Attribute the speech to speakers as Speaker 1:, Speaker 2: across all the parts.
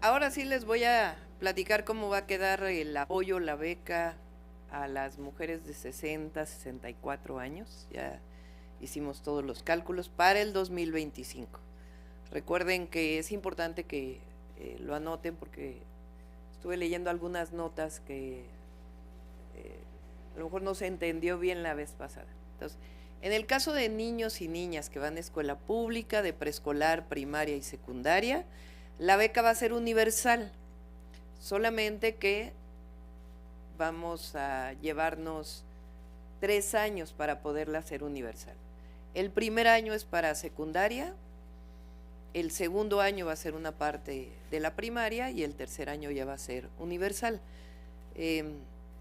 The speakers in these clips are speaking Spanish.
Speaker 1: Ahora sí les voy a platicar cómo va a quedar el apoyo, la beca a las mujeres de 60, 64 años. Ya hicimos todos los cálculos para el 2025. Recuerden que es importante que lo anoten porque estuve leyendo algunas notas que a lo mejor no se entendió bien la vez pasada. Entonces, en el caso de niños y niñas que van a escuela pública, de preescolar, primaria y secundaria, la beca va a ser universal, solamente que vamos a llevarnos 3 años para poderla hacer universal. El primer año es para secundaria, el segundo año va a ser una parte de la primaria y el tercer año ya va a ser universal.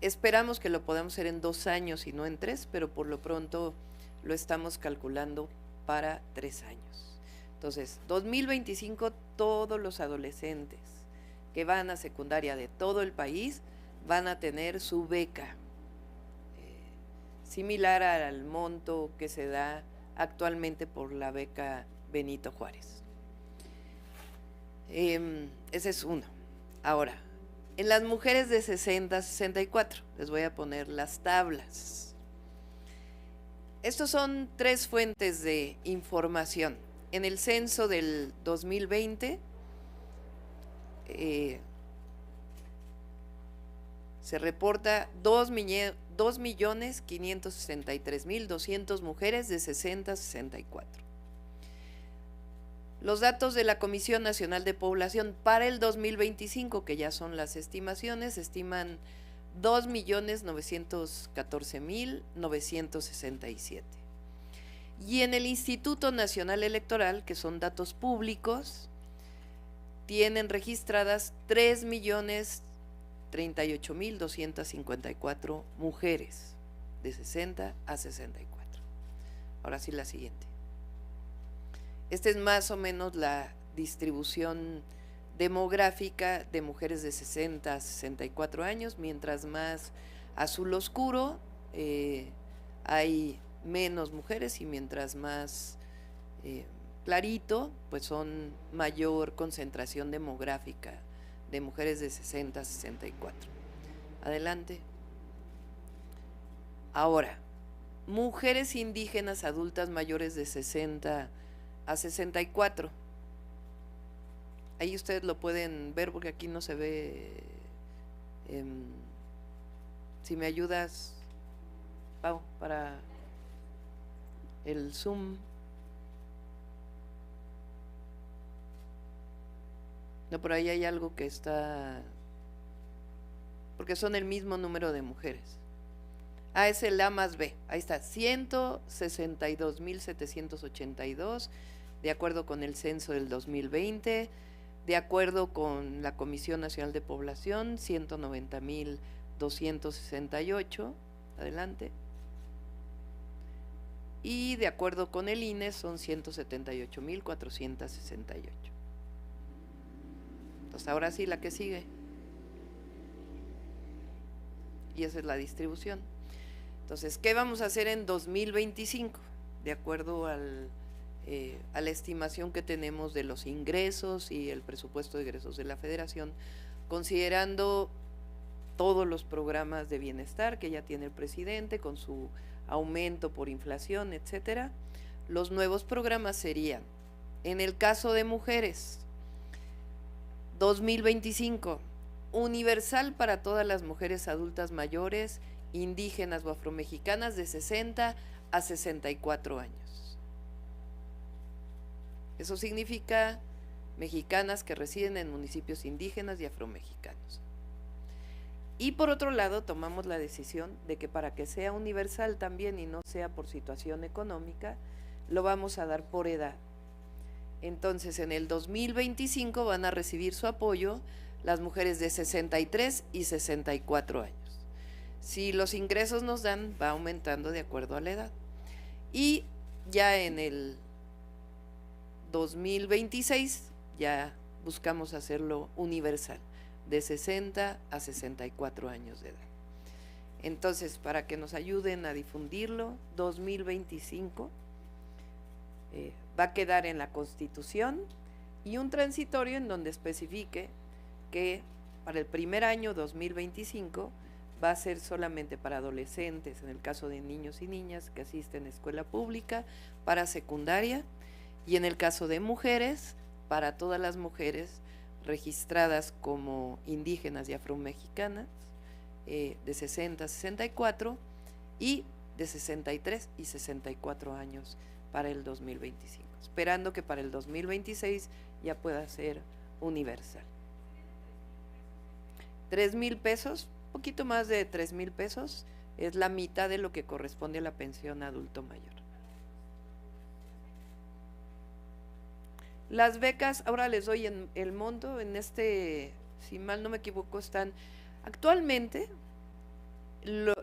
Speaker 1: Esperamos que lo podamos hacer en 2 años y no en 3, pero por lo pronto lo estamos calculando para 3 años. Entonces, 2025 todos los adolescentes que van a secundaria de todo el país van a tener su beca, similar al monto que se da actualmente por la beca Benito Juárez. Ese es uno. Ahora, en las mujeres de 60 a 64, les voy a poner las tablas. Estos son 3 fuentes de información. En el censo del 2020 se reporta 2.563.200 mujeres de 60 a 64. Los datos de la Comisión Nacional de Población para el 2025, que ya son las estimaciones, estiman 2.914.967. Y en el Instituto Nacional Electoral, que son datos públicos, tienen registradas 3.038.254 mujeres de 60 a 64. Ahora sí la siguiente. Esta es más o menos la distribución demográfica de mujeres de 60 a 64 años. Mientras más azul oscuro, hay menos mujeres, y mientras más clarito, pues son mayor concentración demográfica de mujeres de 60 a 64. Adelante. Ahora, mujeres indígenas adultas mayores de 60 a 64. Ahí ustedes lo pueden ver porque aquí no se ve. Si me ayudas, Pau, para el Zoom. No, por ahí hay algo que está, porque son el mismo número de mujeres. Es el A más B. Ahí está, 162.782, de acuerdo con el censo del 2020, de acuerdo con la Comisión Nacional de Población, 190.268. Adelante. Y de acuerdo con el INE son 178.468. Entonces ahora sí la que sigue. Y esa es la distribución. Entonces, ¿qué vamos a hacer en 2025? De acuerdo a la estimación que tenemos de los ingresos y el presupuesto de egresos de la Federación, considerando todos los programas de bienestar que ya tiene el presidente con su aumento por inflación, etcétera. Los nuevos programas serían, en el caso de mujeres, 2025, universal para todas las mujeres adultas mayores, indígenas o afromexicanas de 60 a 64 años. Eso significa mexicanas que residen en municipios indígenas y afromexicanos. Y por otro lado, tomamos la decisión de que para que sea universal también y no sea por situación económica, lo vamos a dar por edad. Entonces, en el 2025 van a recibir su apoyo las mujeres de 63 y 64 años. Si los ingresos nos dan, va aumentando de acuerdo a la edad. Y ya en el 2026 ya buscamos hacerlo universal, de 60 a 64 años de edad. Entonces, para que nos ayuden a difundirlo, 2025 va a quedar en la Constitución y un transitorio en donde especifique que para el primer año 2025 va a ser solamente para adolescentes, en el caso de niños y niñas que asisten a escuela pública, para secundaria, y en el caso de mujeres, para todas las mujeres registradas como indígenas y afromexicanas, de 60 a 64 y de 63 y 64 años para el 2025, esperando que para el 2026 ya pueda ser universal. 3,000 pesos, poquito más de 3,000 pesos, es la mitad de lo que corresponde a la pensión adulto mayor. Las becas, ahora les doy en el monto, en si mal no me equivoco, están actualmente,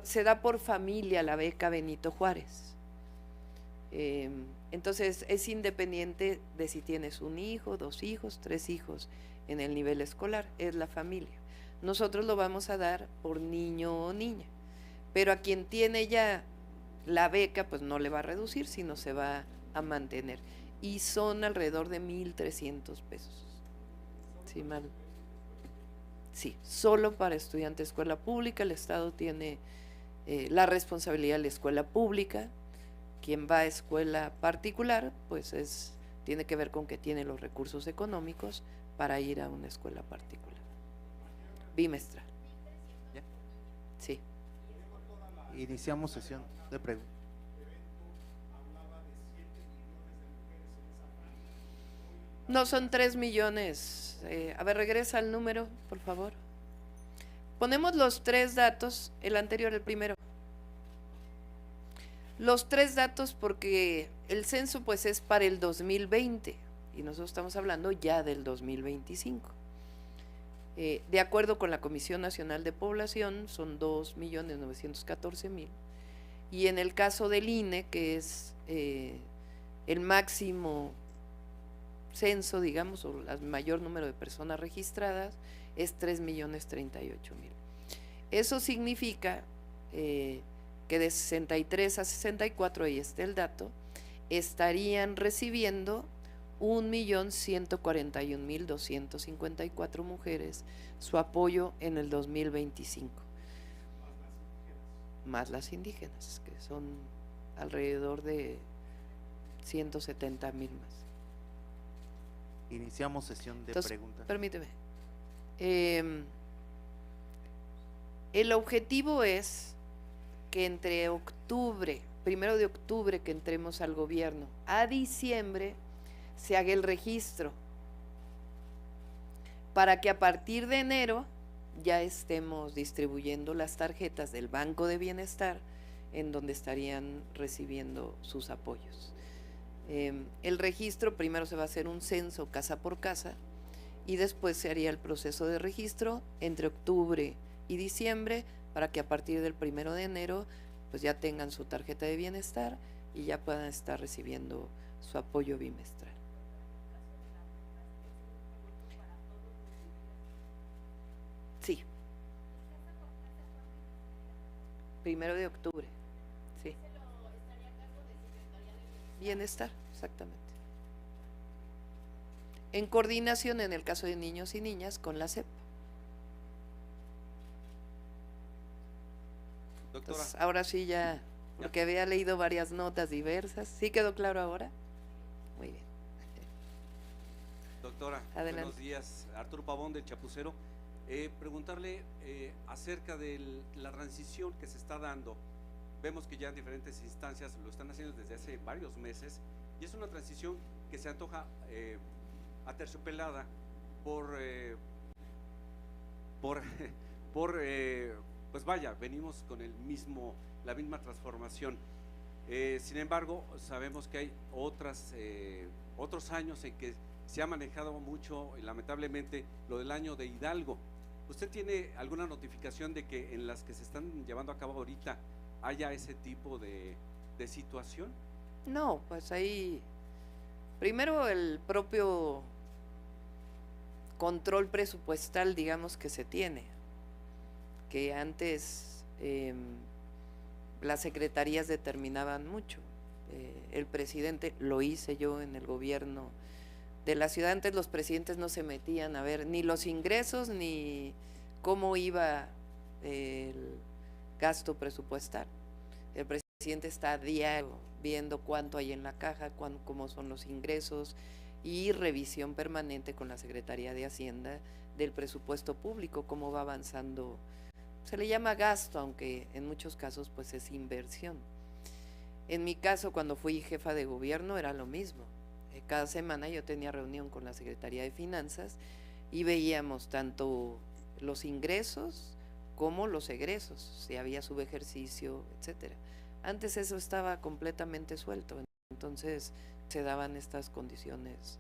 Speaker 1: se da por familia la beca Benito Juárez. Entonces es independiente de si tienes un hijo, 2 hijos, 3 hijos en el nivel escolar, es la familia. Nosotros lo vamos a dar por niño o niña, pero a quien tiene ya la beca pues no le va a reducir, sino se va a mantener, y son alrededor de 1,300 pesos. Sí, mal. Sí, solo para estudiantes de escuela pública. El Estado tiene la responsabilidad de la escuela pública. Quien va a escuela particular, pues tiene que ver con que tiene los recursos económicos para ir a una escuela particular. Bimestral.
Speaker 2: ¿Ya?
Speaker 1: Sí.
Speaker 2: Iniciamos sesión de preguntas.
Speaker 1: No, son 3 millones. A ver, regresa al número, por favor. Ponemos los 3 datos, el anterior, el primero. Los 3 datos porque el censo pues es para el 2020 y nosotros estamos hablando ya del 2025. De acuerdo con la Comisión Nacional de Población son 2,914,000, y en el caso del INE, que es el máximo censo, digamos, o el mayor número de personas registradas, es 3,038,000. Eso significa que de 63 a 64, ahí está el dato, estarían recibiendo 1,141,254 mujeres su apoyo en el 2025. Más las indígenas, que son alrededor de 170,000 más.
Speaker 2: Iniciamos sesión de
Speaker 1: Entonces,
Speaker 2: preguntas.
Speaker 1: permíteme. El objetivo es que entre octubre, 1 de octubre, que entremos al gobierno, a diciembre se haga el registro, para que a partir de enero ya estemos distribuyendo las tarjetas del Banco de Bienestar, en donde estarían recibiendo sus apoyos. El registro, primero se va a hacer un censo casa por casa, y después se haría el proceso de registro entre octubre y diciembre, para que a partir del 1 de enero pues ya tengan su tarjeta de bienestar y ya puedan estar recibiendo su apoyo bimestral. Sí. 1 de octubre. Sí. Bienestar, exactamente. En coordinación, en el caso de niños y niñas, con la SEP.
Speaker 3: Doctora.
Speaker 1: Entonces, ahora sí ya, porque había leído varias notas diversas. ¿Sí quedó claro ahora? Muy bien.
Speaker 3: Doctora,
Speaker 1: adelante.
Speaker 3: Buenos días. Arturo Pavón del Chapucero. Preguntarle acerca de la transición que se está dando. Vemos que ya en diferentes instancias lo están haciendo desde hace varios meses, y es una transición que se antoja aterciopelada pues vaya, venimos con la misma transformación. Sin embargo, sabemos que hay otros años en que se ha manejado mucho, lamentablemente, lo del año de Hidalgo. ¿Usted tiene alguna notificación de que en las que se están llevando a cabo ahorita haya ese tipo de situación?
Speaker 1: No, pues ahí, primero el propio control presupuestal, digamos, que se tiene, que antes las secretarías determinaban mucho. El presidente, lo hice yo en el gobierno de la ciudad. Antes los presidentes no se metían a ver ni los ingresos ni cómo iba el gasto presupuestal. El presidente está a diario viendo cuánto hay en la caja, cómo son los ingresos y revisión permanente con la Secretaría de Hacienda del presupuesto público, cómo va avanzando. Se le llama gasto, aunque en muchos casos pues es inversión. En mi caso, cuando fui jefa de gobierno, era lo mismo. Cada semana yo tenía reunión con la Secretaría de Finanzas y veíamos tanto los ingresos como los egresos, si había subejercicio, etcétera. Antes eso estaba completamente suelto, entonces se daban estas condiciones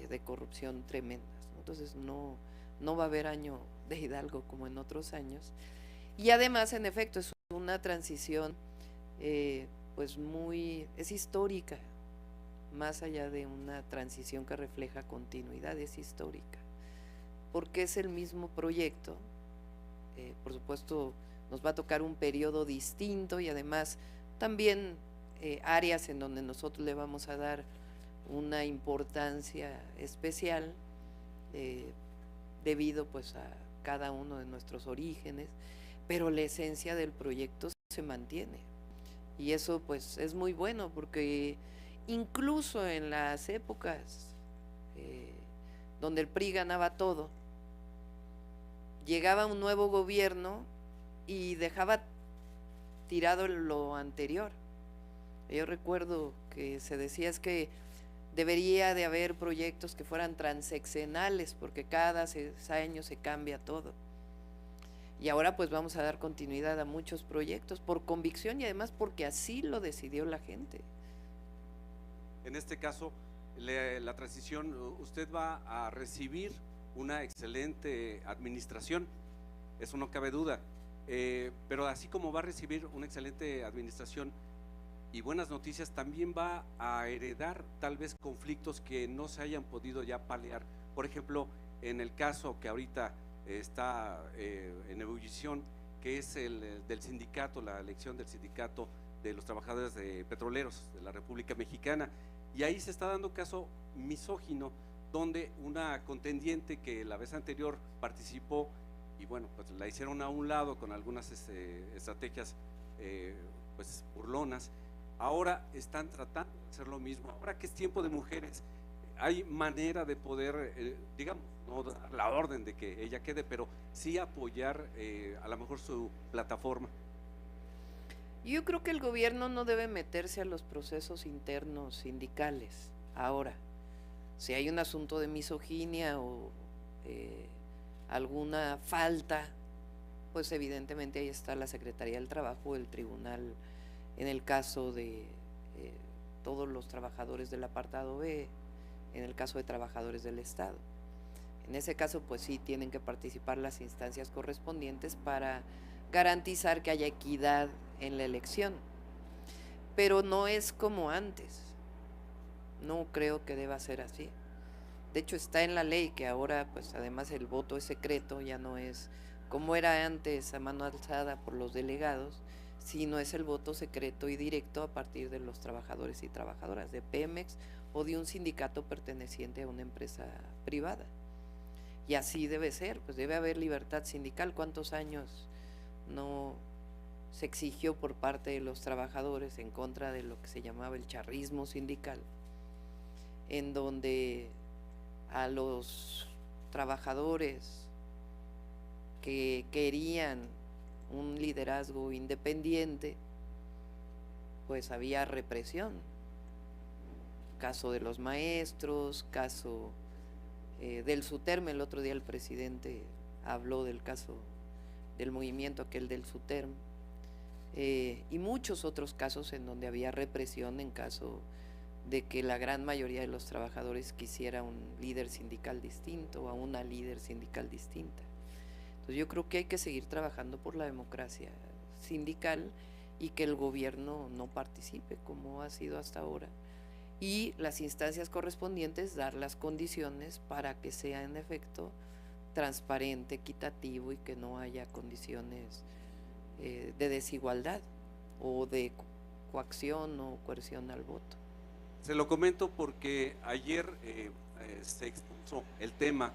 Speaker 1: de corrupción tremendas, ¿no? Entonces no va a haber año de Hidalgo como en otros años. Y además, en efecto, es una transición pues es histórica, más allá de una transición que refleja continuidad, es histórica, porque es el mismo proyecto. Por supuesto nos va a tocar un periodo distinto y además también áreas en donde nosotros le vamos a dar una importancia especial debido pues a cada uno de nuestros orígenes, pero la esencia del proyecto se mantiene y eso pues es muy bueno, porque incluso en las épocas donde el PRI ganaba todo, llegaba un nuevo gobierno y dejaba tirado lo anterior. Yo recuerdo que se decía es que debería de haber proyectos que fueran transeccionales, porque cada 6 años se cambia todo. Y ahora pues vamos a dar continuidad a muchos proyectos por convicción y además porque así lo decidió la gente.
Speaker 3: En este caso, la transición, usted va a recibir una excelente administración, eso no cabe duda, pero así como va a recibir una excelente administración y buenas noticias, también va a heredar tal vez conflictos que no se hayan podido ya paliar. Por ejemplo, en el caso que ahorita está en ebullición, que es el del sindicato, la elección del sindicato de los trabajadores petroleros de la República Mexicana, y ahí se está dando caso misógino, donde una contendiente que la vez anterior participó y bueno, pues la hicieron a un lado con algunas estrategias pues burlonas, ahora están tratando de hacer lo mismo. Ahora que es tiempo de mujeres, hay manera de poder, digamos, no dar la orden de que ella quede, pero sí apoyar a lo mejor su plataforma.
Speaker 1: Yo creo que el gobierno no debe meterse a los procesos internos sindicales ahora. Si hay un asunto de misoginia o alguna falta, pues evidentemente ahí está la Secretaría del Trabajo, el tribunal, en el caso de todos los trabajadores del apartado B, en el caso de trabajadores del Estado. En ese caso, pues sí, tienen que participar las instancias correspondientes para garantizar que haya equidad en la elección, pero no es como antes. No creo que deba ser así. De hecho, está en la ley que ahora, pues además el voto es secreto, ya no es como era antes a mano alzada por los delegados, sino es el voto secreto y directo a partir de los trabajadores y trabajadoras de Pemex o de un sindicato perteneciente a una empresa privada. Y así debe ser, pues debe haber libertad sindical. ¿Cuántos años no se exigió por parte de los trabajadores en contra de lo que se llamaba el charrismo sindical, en donde a los trabajadores que querían un liderazgo independiente, pues había represión? Caso de los maestros, caso del SUTERM. El otro día el presidente habló del caso del movimiento aquel del SUTERM, y muchos otros casos en donde había represión en caso de que la gran mayoría de los trabajadores quisiera un líder sindical distinto o a una líder sindical distinta. Entonces yo creo que hay que seguir trabajando por la democracia sindical y que el gobierno no participe como ha sido hasta ahora, y las instancias correspondientes dar las condiciones para que sea en efecto transparente, equitativo y que no haya condiciones de desigualdad o de coacción o coerción al voto.
Speaker 3: Se lo comento porque ayer se expuso el tema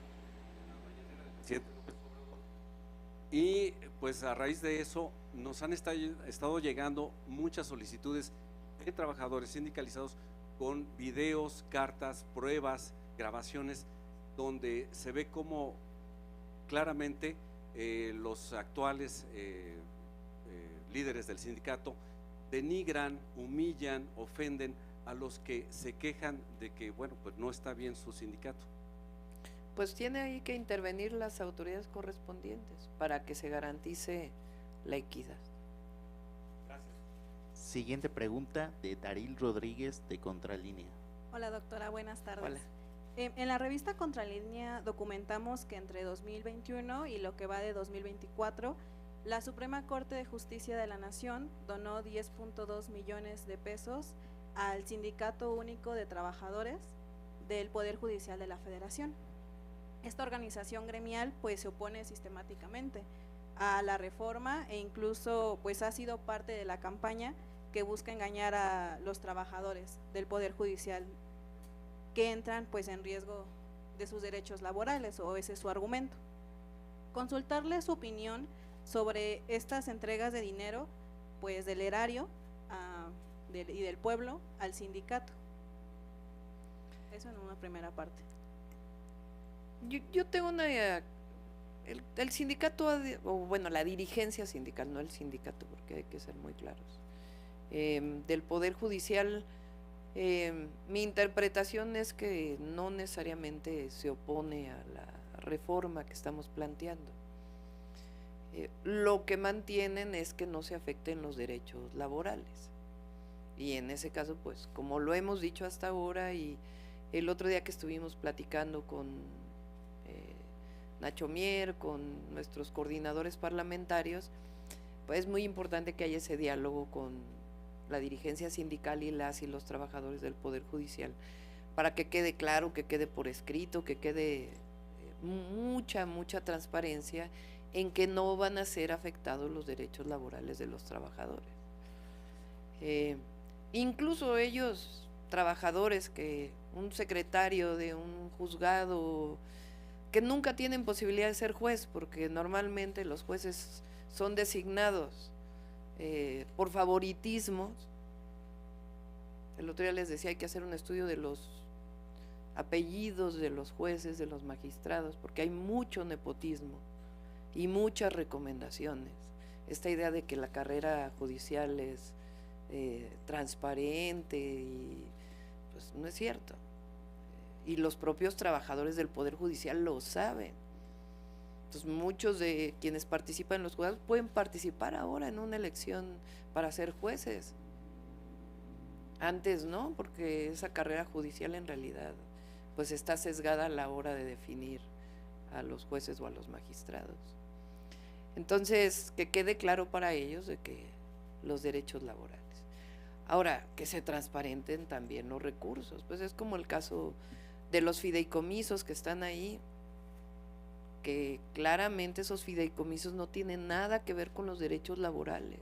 Speaker 3: presidente López Obrador. Y pues a raíz de eso nos han estado llegando muchas solicitudes de trabajadores sindicalizados con videos, cartas, pruebas, grabaciones, donde se ve como claramente los actuales líderes del sindicato denigran, humillan, ofenden a los que se quejan de que, bueno, pues no está bien su sindicato.
Speaker 1: Pues tiene ahí que intervenir las autoridades correspondientes para que se garantice la equidad.
Speaker 3: Gracias.
Speaker 2: Siguiente pregunta de Daril Rodríguez de Contralínea.
Speaker 4: Hola doctora, buenas tardes.
Speaker 1: Hola.
Speaker 4: En la revista Contralínea documentamos que entre 2021 y lo que va de 2024, la Suprema Corte de Justicia de la Nación donó 10.2 millones de pesos al Sindicato Único de Trabajadores del Poder Judicial de la Federación. Esta organización gremial pues se opone sistemáticamente a la reforma e incluso pues ha sido parte de la campaña que busca engañar a los trabajadores del Poder Judicial que entran pues en riesgo de sus derechos laborales, o ese es su argumento. Consultarle su opinión sobre estas entregas de dinero pues del erario y del pueblo al sindicato. Eso en una primera parte.
Speaker 1: Yo tengo una… El sindicato, o bueno, la dirigencia sindical, no el sindicato, porque hay que ser muy claros, del Poder Judicial, mi interpretación es que no necesariamente se opone a la reforma que estamos planteando. Lo que mantienen es que no se afecten los derechos laborales. Y en ese caso, pues, como lo hemos dicho hasta ahora, y el otro día que estuvimos platicando con Nacho Mier, con nuestros coordinadores parlamentarios, pues es muy importante que haya ese diálogo con la dirigencia sindical y las y los trabajadores del Poder Judicial, para que quede claro, que quede por escrito, que quede mucha transparencia en que no van a ser afectados los derechos laborales de los trabajadores. Incluso ellos, trabajadores, que un secretario de un juzgado, que nunca tienen posibilidad de ser juez, porque normalmente los jueces son designados por favoritismos. El otro día les decía, hay que hacer un estudio de los apellidos de los jueces, de los magistrados, porque hay mucho nepotismo y muchas recomendaciones. Esta idea de que la carrera judicial es transparente, y pues no es cierto. Y los propios trabajadores del Poder Judicial lo saben. Entonces muchos de quienes participan en los juzgados pueden participar ahora en una elección para ser jueces. Antes no, porque esa carrera judicial en realidad pues está sesgada a la hora de definir a los jueces o a los magistrados. Entonces, que quede claro para ellos de que los derechos laborales. Ahora, que se transparenten también los recursos, pues es como el caso de los fideicomisos que están ahí, que claramente esos fideicomisos no tienen nada que ver con los derechos laborales,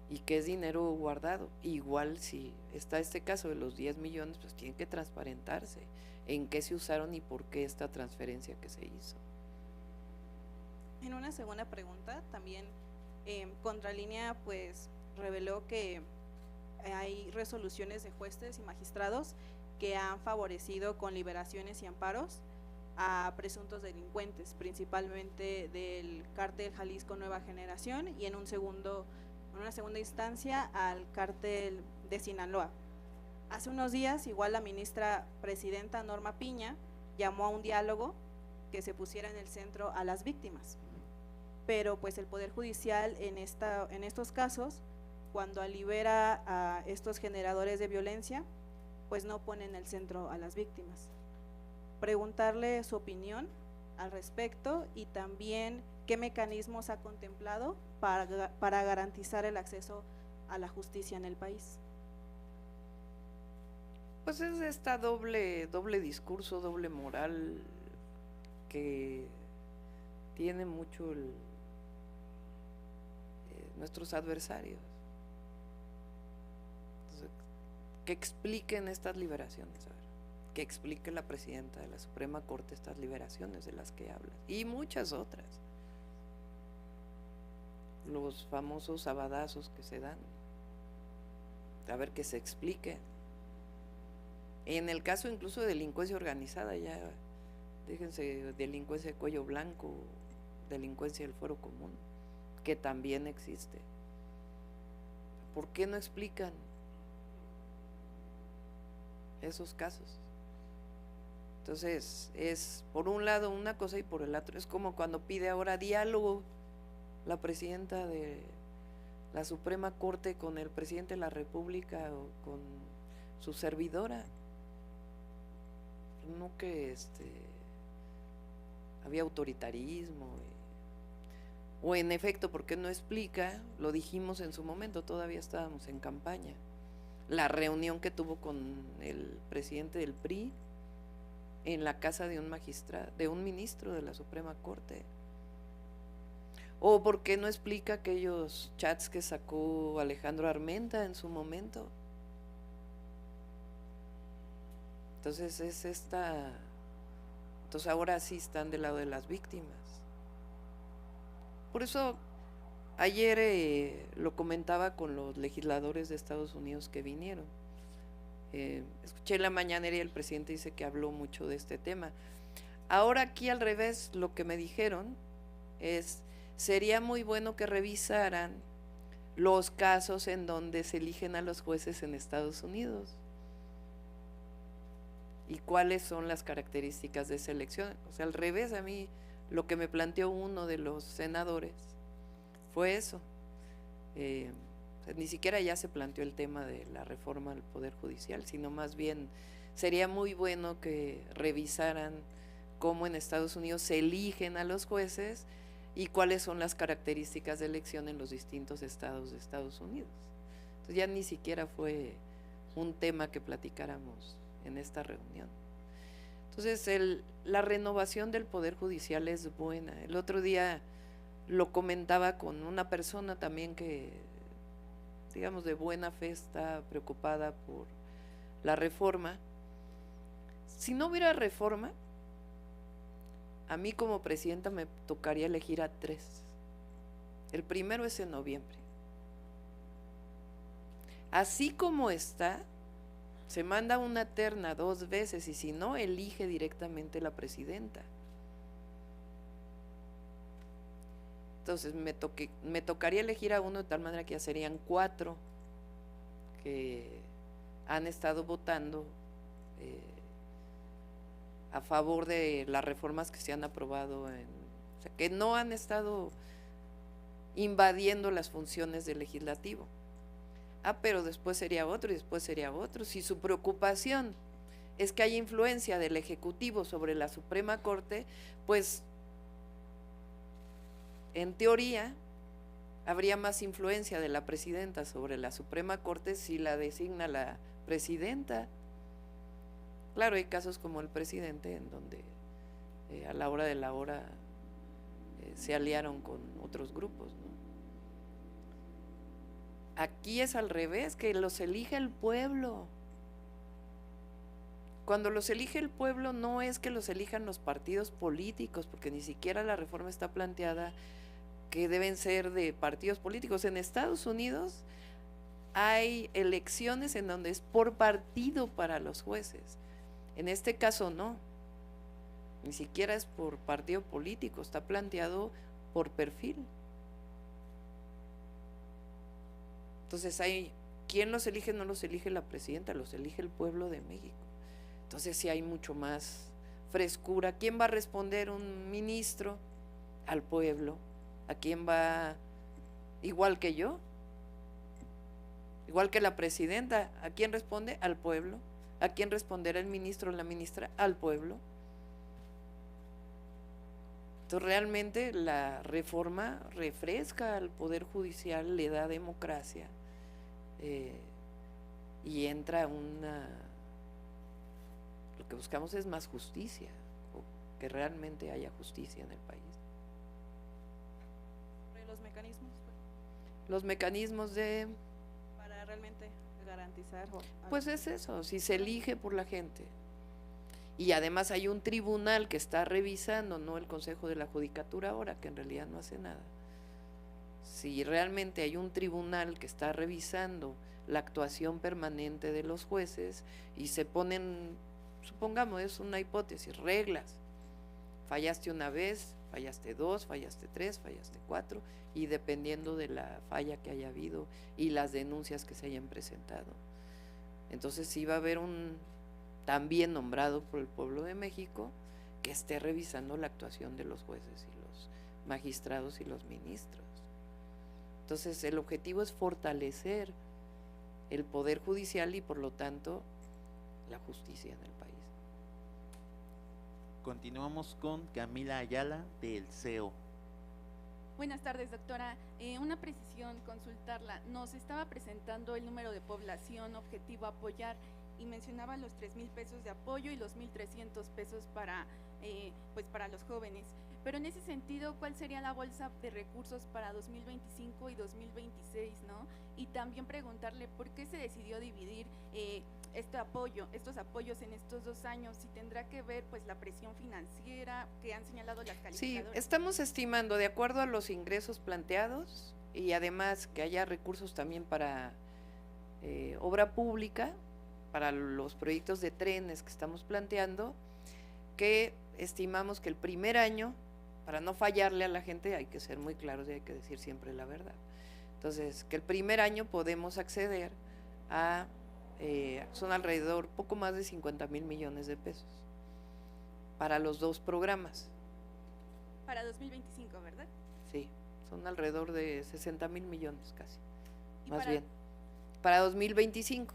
Speaker 1: y que es dinero guardado. Igual si está este caso de los 10 millones, pues tienen que transparentarse en qué se usaron y por qué esta transferencia que se hizo.
Speaker 4: En una segunda pregunta, también Contralínea pues reveló que hay resoluciones de jueces y magistrados que han favorecido con liberaciones y amparos a presuntos delincuentes, principalmente del cártel Jalisco Nueva Generación y en una segunda instancia al cártel de Sinaloa. Hace unos días, igual la ministra presidenta Norma Piña llamó a un diálogo que se pusiera en el centro a las víctimas, pero pues el Poder Judicial en estos casos, cuando libera a estos generadores de violencia, pues no pone en el centro a las víctimas. Preguntarle su opinión al respecto y también qué mecanismos ha contemplado para garantizar el acceso a la justicia en el país.
Speaker 1: Pues es esta doble discurso, doble moral que tiene mucho nuestros adversarios. Entonces, que expliquen estas liberaciones, a ver, que explique la presidenta de la Suprema Corte estas liberaciones de las que hablas, y muchas otras, los famosos sabadazos que se dan, a ver que se explique. En el caso incluso de delincuencia organizada, ya déjense delincuencia de cuello blanco, delincuencia del fuero común, que también existe. ¿Por qué no explican esos casos? Entonces, es por un lado una cosa y por el otro. Es como cuando pide ahora diálogo la presidenta de la Suprema Corte con el presidente de la República o con su servidora. No que había autoritarismo o en efecto, ¿por qué no explica? Lo dijimos en su momento, todavía estábamos en campaña, la reunión que tuvo con el presidente del PRI en la casa de un magistrado, de un ministro de la Suprema Corte. O por qué no explica aquellos chats que sacó Alejandro Armenta en su momento. Entonces entonces ahora sí están del lado de las víctimas. Por eso ayer lo comentaba con los legisladores de Estados Unidos que vinieron. Escuché la mañanera y el presidente dice que habló mucho de este tema. Ahora aquí al revés, lo que me dijeron es, sería muy bueno que revisaran los casos en donde se eligen a los jueces en Estados Unidos. ¿Y cuáles son las características de esa elección? O sea, al revés, a mí lo que me planteó uno de los senadores fue eso. O sea, ni siquiera ya se planteó el tema de la reforma al Poder Judicial, sino más bien sería muy bueno que revisaran cómo en Estados Unidos se eligen a los jueces y cuáles son las características de elección en los distintos estados de Estados Unidos. Entonces ya ni siquiera fue un tema que platicáramos en esta reunión. Entonces la renovación del Poder Judicial es buena. El otro día lo comentaba con una persona también que, digamos, de buena fe está preocupada por la reforma. Si no hubiera reforma, a mí como presidenta me tocaría elegir a 3. El primero es en noviembre. Así como está, se manda una terna 2 veces y si no, elige directamente la presidenta. Entonces me tocaría elegir a uno de tal manera que ya serían 4 que han estado votando a favor de las reformas que se han aprobado, o sea, que no han estado invadiendo las funciones del legislativo. Pero después sería otro y después sería otro. Si su preocupación es que haya influencia del Ejecutivo sobre la Suprema Corte, pues en teoría habría más influencia de la presidenta sobre la Suprema Corte si la designa la presidenta. Claro, hay casos como el presidente en donde a la hora de la hora se aliaron con otros grupos, ¿no? Aquí es al revés, que los elige el pueblo. Cuando los elige el pueblo no es que los elijan los partidos políticos, porque ni siquiera la reforma está planteada que deben ser de partidos políticos. En Estados Unidos hay elecciones en donde es por partido para los jueces. En este caso no, ni siquiera es por partido político, está planteado por perfil. Entonces ¿quién los elige? No los elige la presidenta, los elige el pueblo de México. Entonces sí hay mucho más frescura. ¿Quién va a responder un ministro? Al pueblo. ¿A quién va? Igual que yo, igual que la presidenta. ¿A quién responde? Al pueblo. ¿A quién responderá el ministro o la ministra? Al pueblo. Entonces realmente la reforma refresca al Poder Judicial, le da democracia y entra lo que buscamos es más justicia, o que realmente haya justicia en el país.
Speaker 4: Los mecanismos
Speaker 1: Los mecanismos
Speaker 4: para realmente garantizar.
Speaker 1: Pues es eso, si se elige por la gente. Y además hay un tribunal que está revisando, no el Consejo de la Judicatura ahora, que en realidad no hace nada. Si realmente hay un tribunal que está revisando la actuación permanente de los jueces y se ponen, supongamos, es una hipótesis, reglas. Fallaste una vez, fallaste dos, fallaste tres, fallaste cuatro, y dependiendo de la falla que haya habido y las denuncias que se hayan presentado. Entonces sí va a haber un también nombrado por el pueblo de México que esté revisando la actuación de los jueces y los magistrados y los ministros. Entonces el objetivo es fortalecer el poder judicial y por lo tanto la justicia en el país.
Speaker 2: Continuamos con Camila Ayala del CEO.
Speaker 5: Buenas tardes, doctora. Una precisión, consultarla. Nos estaba presentando el número de población objetivo a apoyar y mencionaba los 3,000 pesos de apoyo y los 1,300 pesos para los jóvenes. Pero en ese sentido, ¿cuál sería la bolsa de recursos para 2025 y 2026, no? Y también preguntarle por qué se decidió dividir estos apoyos en estos 2 años, si tendrá que ver pues la presión financiera que han señalado las calificadoras.
Speaker 1: Sí, estamos estimando de acuerdo a los ingresos planteados y además que haya recursos también para obra pública, para los proyectos de trenes que estamos planteando, que estimamos que el primer año, para no fallarle a la gente, hay que ser muy claros y hay que decir siempre la verdad. Entonces, que el primer año podemos acceder a, son alrededor poco más de 50,000 millones de pesos para los 2 programas.
Speaker 5: Para 2025, ¿verdad?
Speaker 1: Sí, son alrededor de 60,000 millones casi, más
Speaker 5: para
Speaker 1: bien. Para 2025,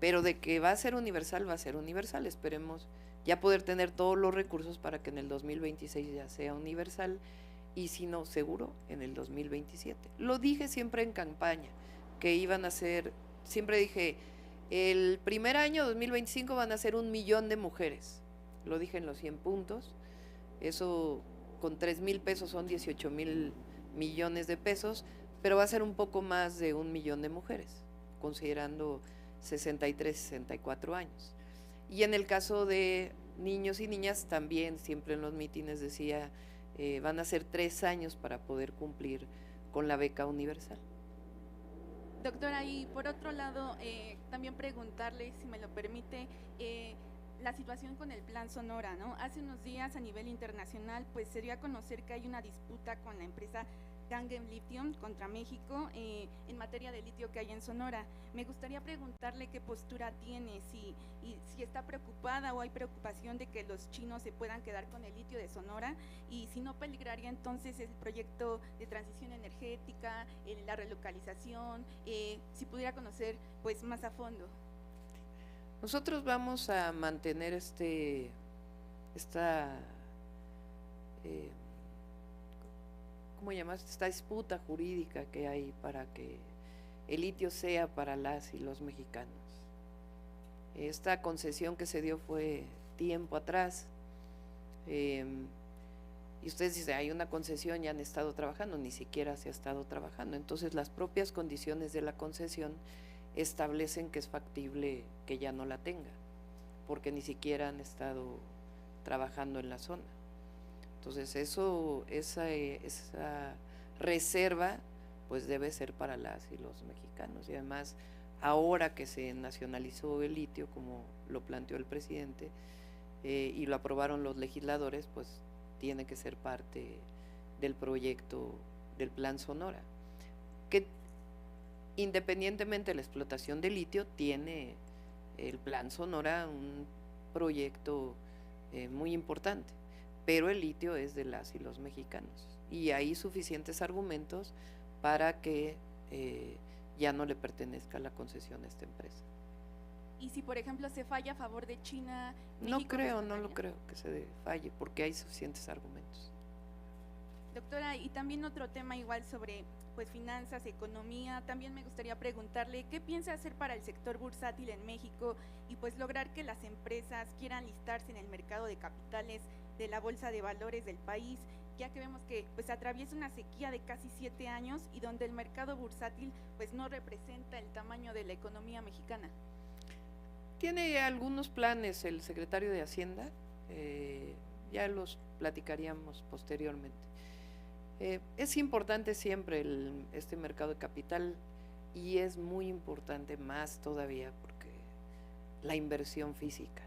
Speaker 1: pero de que va a ser universal, esperemos ya poder tener todos los recursos para que en el 2026 ya sea universal y si no, seguro en el 2027. Lo dije siempre en campaña, que iban a ser, siempre dije, el primer año, 2025, van a ser 1 millón de mujeres. Lo dije en los 100 puntos, eso con 3,000 pesos son 18,000 millones de pesos, pero va a ser un poco más de 1 millón de mujeres, considerando 63, 64 años. Y en el caso de niños y niñas también, siempre en los mítines decía, van a ser 3 años para poder cumplir con la beca universal.
Speaker 5: Doctora, y por otro lado, también preguntarle, si me lo permite, la situación con el Plan Sonora, ¿no? Hace unos días a nivel internacional, pues se dio a conocer que hay una disputa con la empresa Gangen Lithium contra México en materia de litio que hay en Sonora. Me gustaría preguntarle qué postura tiene, si está preocupada o hay preocupación de que los chinos se puedan quedar con el litio de Sonora y si no peligraría entonces el proyecto de transición energética, la relocalización, si pudiera conocer pues más a fondo.
Speaker 1: Nosotros vamos a mantener ¿cómo llamas? Esta disputa jurídica que hay para que el litio sea para las y los mexicanos. Esta concesión que se dio fue tiempo atrás, y ustedes dicen, hay una concesión, ya han estado trabajando, ni siquiera se ha estado trabajando. Entonces las propias condiciones de la concesión establecen que es factible que ya no la tenga, porque ni siquiera han estado trabajando en la zona. Entonces esa reserva pues debe ser para las y los mexicanos, y además ahora que se nacionalizó el litio como lo planteó el presidente y lo aprobaron los legisladores, pues tiene que ser parte del proyecto del Plan Sonora, que independientemente de la explotación de litio tiene el Plan Sonora un proyecto muy importante, pero el litio es de las y los mexicanos y hay suficientes argumentos para que ya no le pertenezca la concesión a esta empresa.
Speaker 5: Y si por ejemplo se falla a favor de China,
Speaker 1: no
Speaker 5: México
Speaker 1: lo creo que se falle, porque hay suficientes argumentos.
Speaker 5: Doctora, y también otro tema igual sobre pues finanzas, economía, también me gustaría preguntarle qué piensa hacer para el sector bursátil en México y pues lograr que las empresas quieran listarse en el mercado de capitales de la bolsa de valores del país ya que vemos que pues atraviesa una sequía de casi 7 años y donde el mercado bursátil pues no representa el tamaño de la economía mexicana.
Speaker 1: Tiene algunos planes el secretario de Hacienda, ya los platicaríamos posteriormente. Es importante siempre este mercado de capital y es muy importante más todavía porque la inversión física,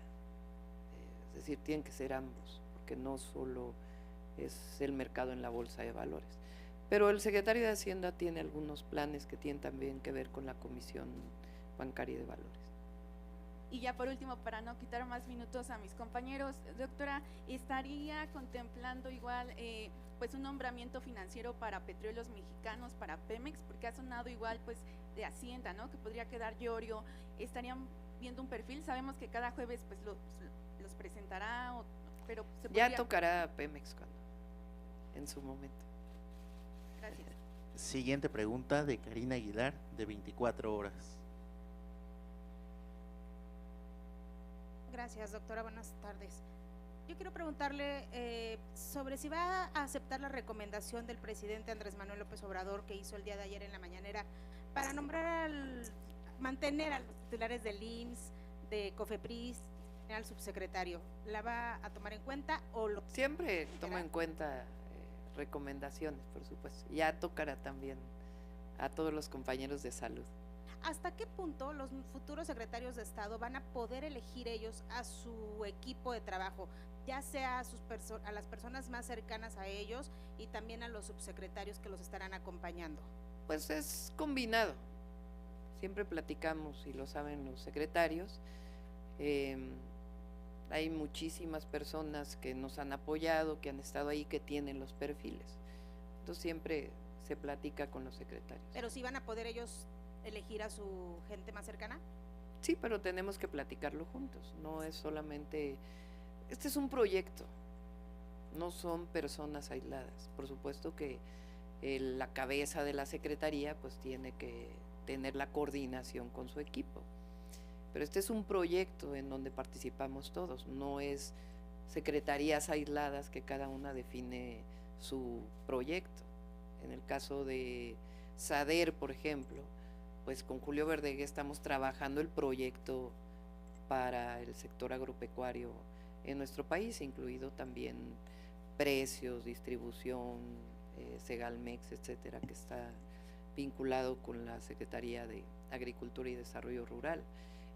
Speaker 1: es decir, tienen que ser ambos, porque no solo es el mercado en la bolsa de valores. Pero el secretario de Hacienda tiene algunos planes que tienen también que ver con la Comisión Bancaria de Valores.
Speaker 5: Y ya por último, para no quitar más minutos a mis compañeros, doctora, ¿estaría contemplando igual pues un nombramiento financiero para Petróleos Mexicanos, para Pemex? Porque ha sonado igual pues de Hacienda, ¿no? Que podría quedar Llorio. ¿Estarían viendo un perfil? Sabemos que cada jueves pues los presentará, pero se podría...
Speaker 1: Ya tocará Pemex en su momento.
Speaker 5: Gracias.
Speaker 2: Siguiente pregunta de Karina Aguilar, de 24 horas.
Speaker 6: Gracias, doctora. Buenas tardes. Yo quiero preguntarle sobre si va a aceptar la recomendación del presidente Andrés Manuel López Obrador que hizo el día de ayer en la mañanera para nombrar mantener a los titulares del IMSS, de COFEPRIS, al subsecretario. ¿La va a tomar en cuenta o lo
Speaker 1: Siempre tomo en cuenta recomendaciones, por supuesto. Ya tocará también a todos los compañeros de salud.
Speaker 6: ¿Hasta qué punto los futuros secretarios de Estado van a poder elegir ellos a su equipo de trabajo, ya sea a las personas más cercanas a ellos y también a los subsecretarios que los estarán acompañando?
Speaker 1: Pues es combinado. Siempre platicamos, y lo saben los secretarios. Hay muchísimas personas que nos han apoyado, que han estado ahí, que tienen los perfiles. Entonces siempre se platica con los secretarios.
Speaker 6: ¿Pero sí van a poder ellos elegir a su gente más cercana?
Speaker 1: Sí, pero tenemos que platicarlo juntos. No es solamente... Este es un proyecto, no son personas aisladas. Por supuesto que la cabeza de la secretaría pues tiene que tener la coordinación con su equipo. Pero este es un proyecto en donde participamos todos, no es secretarías aisladas que cada una define su proyecto. En el caso de SADER, por ejemplo, pues con Julio Verdeguer estamos trabajando el proyecto para el sector agropecuario en nuestro país, incluido también precios, distribución, Segalmex, etcétera, que está vinculado con la Secretaría de Agricultura y Desarrollo Rural.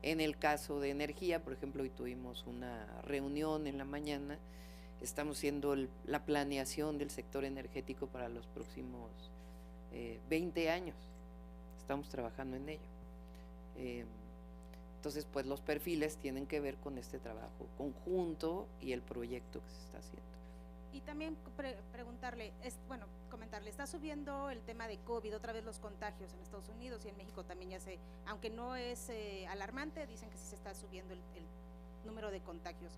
Speaker 1: En el caso de energía, por ejemplo, hoy tuvimos una reunión en la mañana, estamos haciendo la planeación del sector energético para los próximos 20 años, estamos trabajando en ello. Entonces, pues los perfiles tienen que ver con este trabajo conjunto y el proyecto que se está haciendo.
Speaker 6: Y también preguntarle, comentarle, está subiendo el tema de COVID, otra vez los contagios en Estados Unidos y en México también, ya sé, aunque no es alarmante, dicen que sí se está subiendo el número de contagios.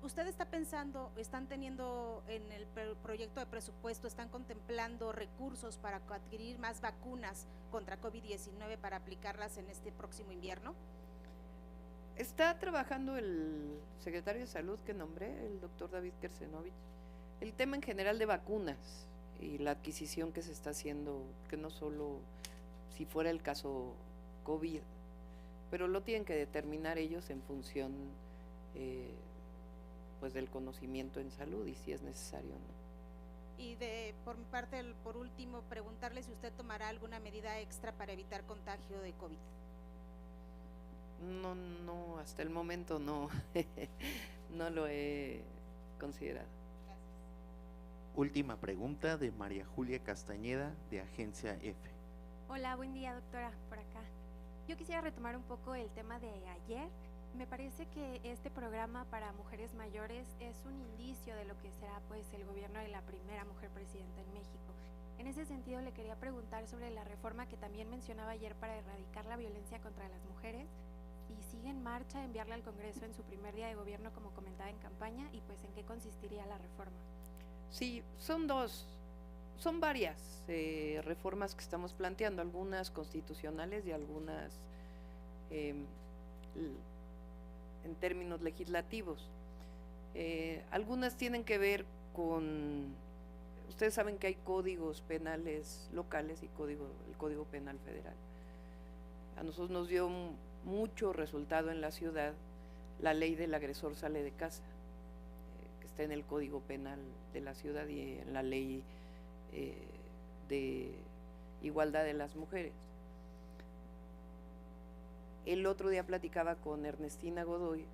Speaker 6: ¿Usted está pensando, están teniendo en el proyecto de presupuesto, están contemplando recursos para adquirir más vacunas contra COVID-19 para aplicarlas en este próximo invierno?
Speaker 1: Está trabajando el secretario de Salud que nombré, el doctor David Kersenovich, el tema en general de vacunas y la adquisición que se está haciendo, que no solo si fuera el caso COVID, pero lo tienen que determinar ellos en función pues del conocimiento en salud y si es necesario o no.
Speaker 6: Y por mi parte, por último, preguntarle si usted tomará alguna medida extra para evitar contagio de COVID.
Speaker 1: No, hasta el momento no, no lo he considerado.
Speaker 2: Última pregunta de María Julia Castañeda, de Agencia F.
Speaker 7: Hola, buen día, doctora, por acá. Yo quisiera retomar un poco el tema de ayer. Me parece que este programa para mujeres mayores es un indicio de lo que será pues el gobierno de la primera mujer presidenta en México. En ese sentido, le quería preguntar sobre la reforma que también mencionaba ayer para erradicar la violencia contra las mujeres, y sigue en marcha enviarla al Congreso en su primer día de gobierno, como comentaba en campaña, y pues en qué consistiría la reforma.
Speaker 1: Sí, son varias reformas que estamos planteando, algunas constitucionales y algunas en términos legislativos. Algunas tienen que ver con Ustedes saben que hay códigos penales locales y el Código Penal Federal. A nosotros nos dio mucho resultado en la ciudad la ley del agresor sale de casa, que está en el Código Penal de la ciudad y en la ley de igualdad de las mujeres. El otro día platicaba con Ernestina Godoy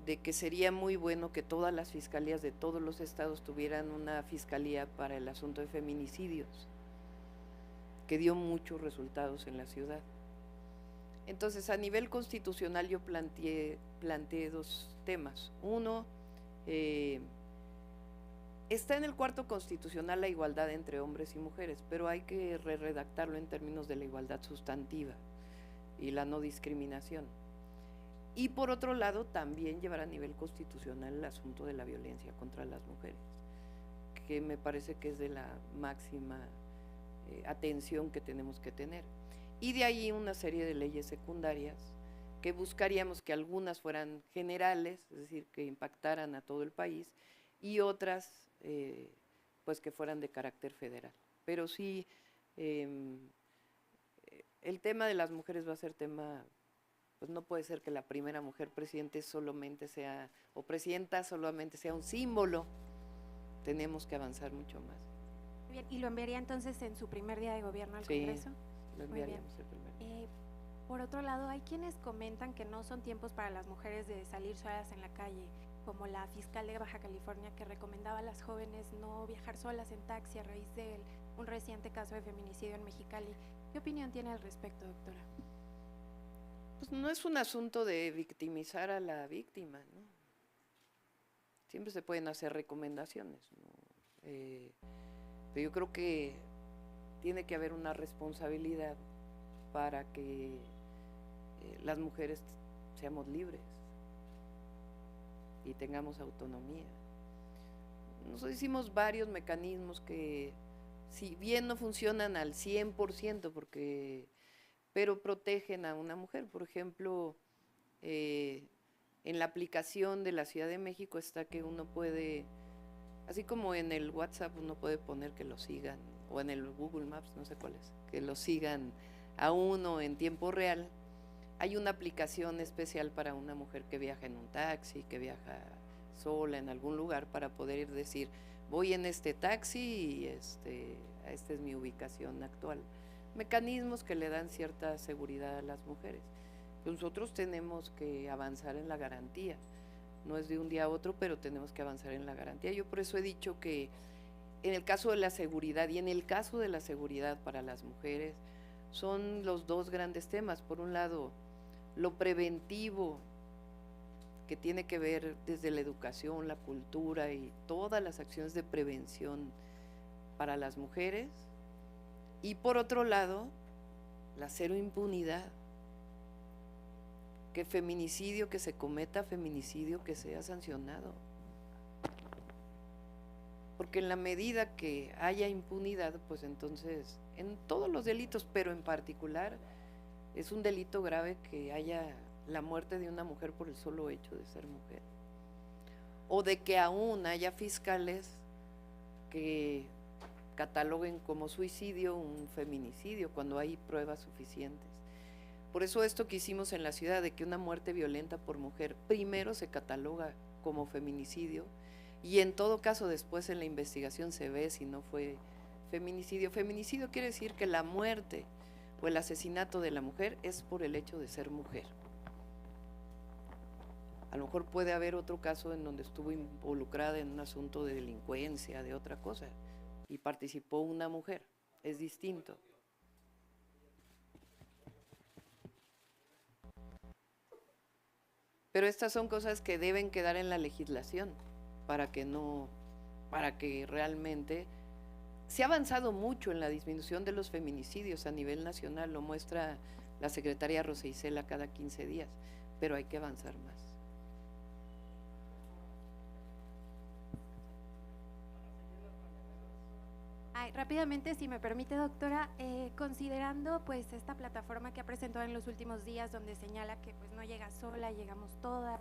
Speaker 1: de que sería muy bueno que todas las fiscalías de todos los estados tuvieran una fiscalía para el asunto de feminicidios, que dio muchos resultados en la ciudad. Entonces, a nivel constitucional yo planteé dos temas. Uno, está en el cuarto constitucional la igualdad entre hombres y mujeres, pero hay que redactarlo en términos de la igualdad sustantiva y la no discriminación. Y por otro lado, también llevar a nivel constitucional el asunto de la violencia contra las mujeres, que me parece que es de la máxima atención que tenemos que tener. Y de ahí una serie de leyes secundarias que buscaríamos que algunas fueran generales, es decir, que impactaran a todo el país, y otras pues que fueran de carácter federal. Pero sí, el tema de las mujeres va a ser tema, pues no puede ser que la primera mujer presidente solamente sea, o presidenta solamente sea un símbolo, tenemos que avanzar mucho más.
Speaker 7: Bien, ¿y lo enviaría entonces en su primer día de gobierno al
Speaker 1: Sí,
Speaker 7: Congreso?
Speaker 1: lo enviaríamos el primer día.
Speaker 7: Por otro lado, hay quienes comentan que no son tiempos para las mujeres de salir solas en la calle, como la fiscal de Baja California que recomendaba a las jóvenes no viajar solas en taxi a raíz de un reciente caso de feminicidio en Mexicali. ¿Qué opinión tiene al respecto, doctora?
Speaker 1: Pues no es un asunto de victimizar a la víctima, ¿no? Siempre se pueden hacer recomendaciones, ¿no? Pero yo creo que tiene que haber una responsabilidad para que las mujeres seamos libres y tengamos autonomía. Nosotros hicimos varios mecanismos que, si bien no funcionan al 100%, pero protegen a una mujer. Por ejemplo, en la aplicación de la Ciudad de México está que uno puede, así como en el WhatsApp uno puede poner que lo sigan, o en el Google Maps, no sé cuál es, que lo sigan a uno en tiempo real. Hay una aplicación especial para una mujer que viaja en un taxi, que viaja sola en algún lugar, para poder decir, voy en este taxi y esta es mi ubicación actual. Mecanismos que le dan cierta seguridad a las mujeres. Nosotros tenemos que avanzar en la garantía, no es de un día a otro, pero tenemos que avanzar en la garantía. Yo por eso he dicho que en el caso de la seguridad y en el caso de la seguridad para las mujeres son los dos grandes temas. Por un lado, lo preventivo, que tiene que ver desde la educación, la cultura y todas las acciones de prevención para las mujeres. Y por otro lado, la cero impunidad, que feminicidio que se cometa, feminicidio que sea sancionado. Porque en la medida que haya impunidad, pues entonces, en todos los delitos, pero en particular, es un delito grave que haya la muerte de una mujer por el solo hecho de ser mujer. O de que aún haya fiscales que cataloguen como suicidio un feminicidio cuando hay pruebas suficientes. Por eso esto que hicimos en la ciudad de que una muerte violenta por mujer primero se cataloga como feminicidio y en todo caso después en la investigación se ve si no fue feminicidio. Feminicidio quiere decir que la muerte o el asesinato de la mujer es por el hecho de ser mujer. A lo mejor puede haber otro caso en donde estuvo involucrada en un asunto de delincuencia, de otra cosa, y participó una mujer, es distinto. Pero estas son cosas que deben quedar en la legislación para que realmente se ha avanzado mucho en la disminución de los feminicidios a nivel nacional, lo muestra la secretaria Rosa Isela cada 15 días, pero hay que avanzar más.
Speaker 7: Rápidamente, si me permite, doctora, considerando pues esta plataforma que ha presentado en los últimos días, donde señala que pues no llega sola, llegamos todas,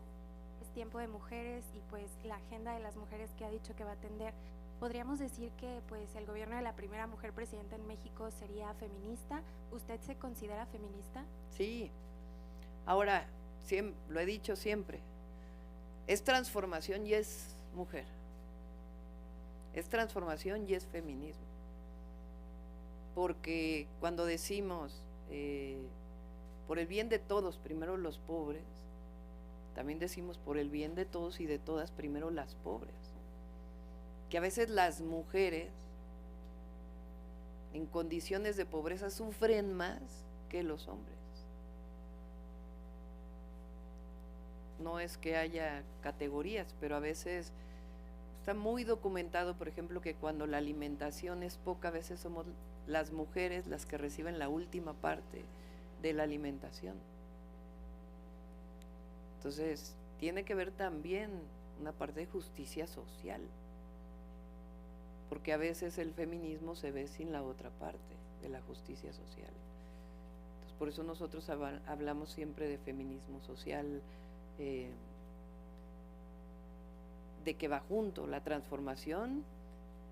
Speaker 7: es tiempo de mujeres y pues la agenda de las mujeres que ha dicho que va a atender, ¿Podríamos decir que pues el gobierno de la primera mujer presidenta en México sería feminista? ¿Usted se considera feminista?
Speaker 1: Sí. Ahora, lo he dicho siempre, es transformación y es mujer. Es transformación y es feminismo. Porque cuando decimos por el bien de todos, primero los pobres, también decimos por el bien de todos y de todas, primero las pobres. Que a veces las mujeres en condiciones de pobreza sufren más que los hombres. No es que haya categorías, pero a veces está muy documentado, por ejemplo, que cuando la alimentación es poca, a veces somos las mujeres las que reciben la última parte de la alimentación. Entonces, tiene que ver también una parte de justicia social, porque a veces el feminismo se ve sin la otra parte de la justicia social. Entonces, por eso nosotros hablamos siempre de feminismo social, de que va junto la transformación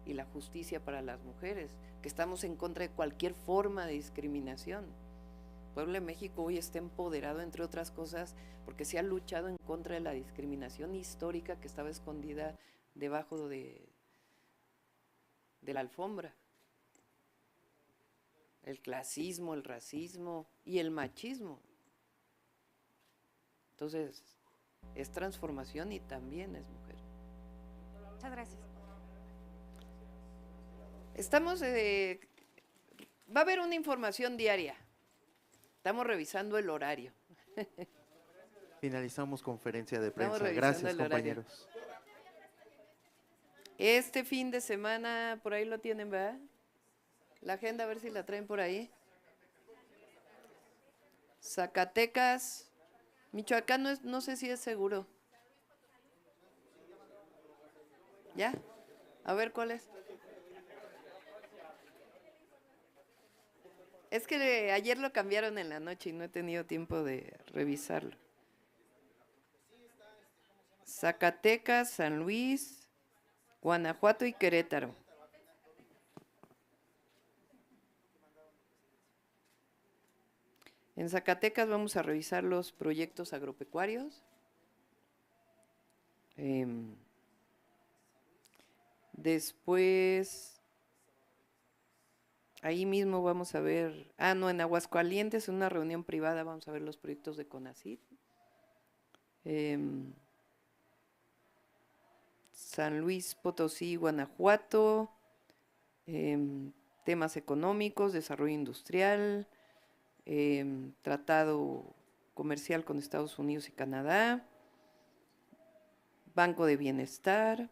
Speaker 1: y la justicia para las mujeres, que estamos en contra de cualquier forma de discriminación. El pueblo de México hoy está empoderado, entre otras cosas, porque se ha luchado en contra de la discriminación histórica que estaba escondida debajo de la alfombra. El clasismo, el racismo y el machismo. Entonces, es transformación y también es mujer.
Speaker 7: Muchas gracias.
Speaker 1: Estamos, va a haber una información diaria. Estamos revisando el horario.
Speaker 2: Finalizamos conferencia de
Speaker 1: Estamos
Speaker 2: prensa.
Speaker 1: revisando
Speaker 2: Gracias,
Speaker 1: el horario.
Speaker 2: compañeros.
Speaker 1: Este fin de semana, por ahí lo tienen, ¿verdad? La agenda, a ver si la traen por ahí. Zacatecas, Michoacán, no sé si es seguro. ¿Ya? A ver cuál es. Es que ayer lo cambiaron en la noche y no he tenido tiempo de revisarlo. Zacatecas, San Luis, Guanajuato y Querétaro. En Zacatecas vamos a revisar los proyectos agropecuarios. Después, ahí mismo vamos a ver, en Aguascalientes, en una reunión privada, vamos a ver los proyectos de CONACYT. San Luis Potosí, Guanajuato, temas económicos, desarrollo industrial, tratado comercial con Estados Unidos y Canadá, Banco de Bienestar,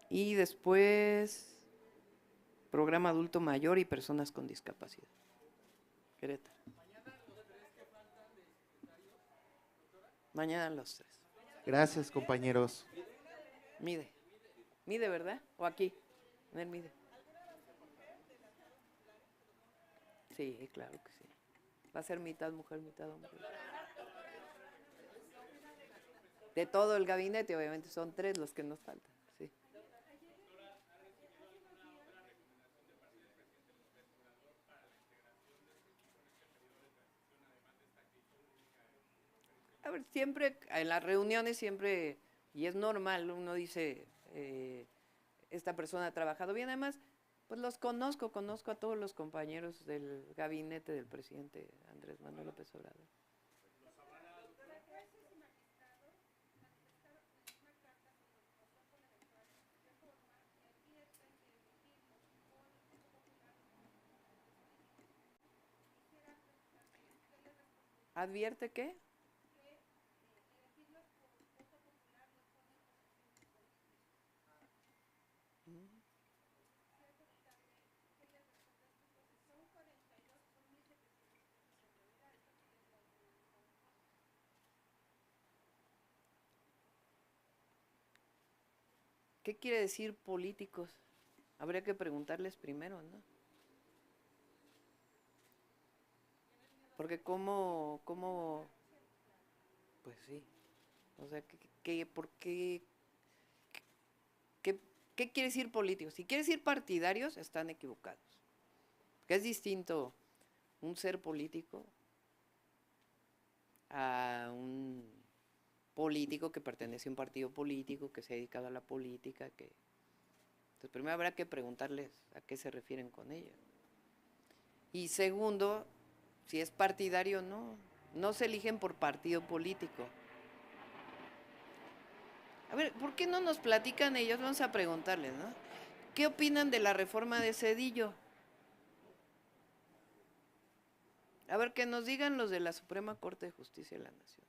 Speaker 1: y después programa adulto mayor y personas con discapacidad. Querétaro. Mañana los 3.
Speaker 2: Gracias, compañeros.
Speaker 1: Mide, ¿verdad? ¿O aquí? En el Mide. Sí, claro que sí. Va a ser mitad mujer, mitad hombre. De todo el gabinete, obviamente, son 3 los que nos faltan. Sí. A ver, siempre, en las reuniones siempre, y es normal, uno dice, esta persona ha trabajado bien, además, pues los conozco a todos los compañeros del gabinete del presidente Andrés Manuel López Obrador. ¿Advierte qué? ¿Qué quiere decir políticos? Habría que preguntarles primero, ¿no? Porque cómo, pues sí, o sea, ¿por qué ¿Qué quiere decir políticos? Si quiere decir partidarios, están equivocados. Que es distinto un ser político a un político que pertenece a un partido político, que se ha dedicado a la política, que... Entonces, primero habrá que preguntarles a qué se refieren con ello. Y segundo, si es partidario o no. No se eligen por partido político. A ver, ¿por qué no nos platican ellos? Vamos a preguntarles, ¿no? ¿Qué opinan de la reforma de Zedillo? A ver, que nos digan los de la Suprema Corte de Justicia de la Nación.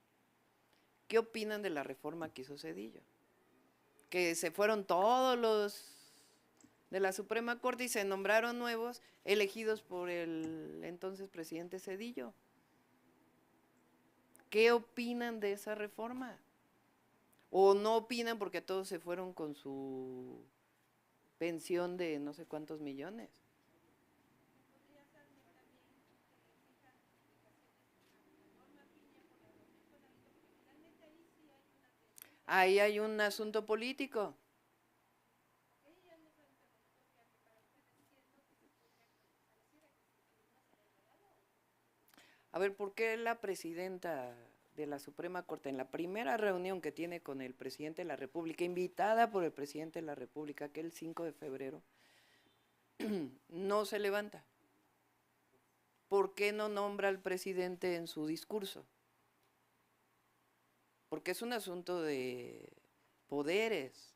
Speaker 1: ¿Qué opinan de la reforma que hizo Zedillo? Que se fueron todos los de la Suprema Corte y se nombraron nuevos, elegidos por el entonces presidente Zedillo. ¿Qué opinan de esa reforma? ¿O no opinan porque todos se fueron con su pensión de no sé cuántos millones? Ahí hay un asunto político. A ver, ¿por qué la presidenta de la Suprema Corte, en la primera reunión que tiene con el presidente de la República, invitada por el presidente de la República, que el 5 de febrero, no se levanta? ¿Por qué no nombra al presidente en su discurso? Porque es un asunto de poderes,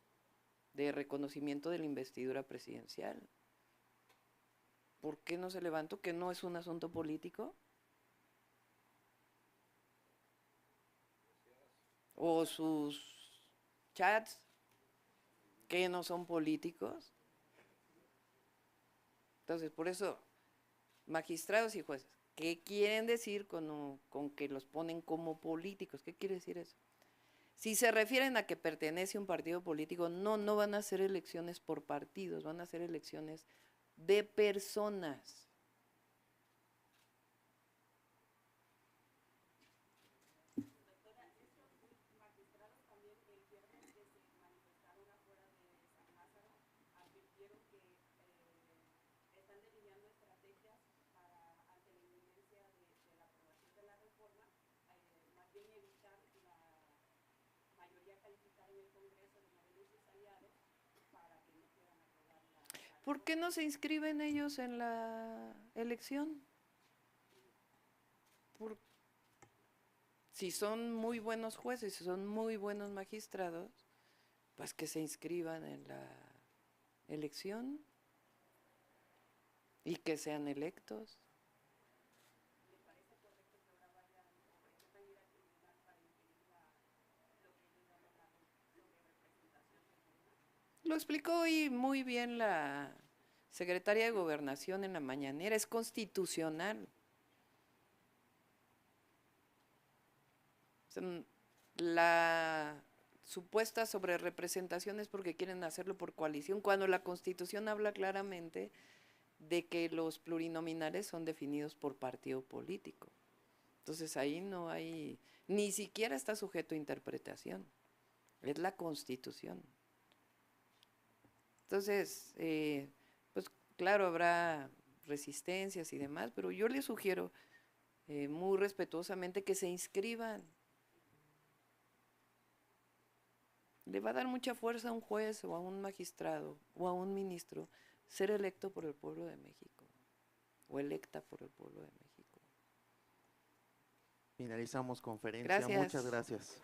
Speaker 1: de reconocimiento de la investidura presidencial. ¿Por qué no se levantó? ¿Que no es un asunto político? O sus chats, que no son políticos. Entonces, por eso, magistrados y jueces, ¿qué quieren decir con que los ponen como políticos? ¿Qué quiere decir eso? Si se refieren a que pertenece a un partido político, no van a ser elecciones por partidos, van a ser elecciones de personas. ¿Por qué no se inscriben ellos en la elección? Si son muy buenos jueces, si son muy buenos magistrados, pues que se inscriban en la elección y que sean electos. Lo explicó hoy muy bien la secretaria de Gobernación en la mañanera, es constitucional. La supuesta sobrerepresentación es porque quieren hacerlo por coalición, cuando la Constitución habla claramente de que los plurinominales son definidos por partido político. Entonces ahí no hay, ni siquiera está sujeto a interpretación, es la Constitución. Entonces, pues claro, habrá resistencias y demás, pero yo les sugiero muy respetuosamente que se inscriban. Le va a dar mucha fuerza a un juez o a un magistrado o a un ministro ser electo por el pueblo de México o electa por el pueblo de México.
Speaker 2: Finalizamos conferencia.
Speaker 1: Gracias.
Speaker 2: Muchas gracias.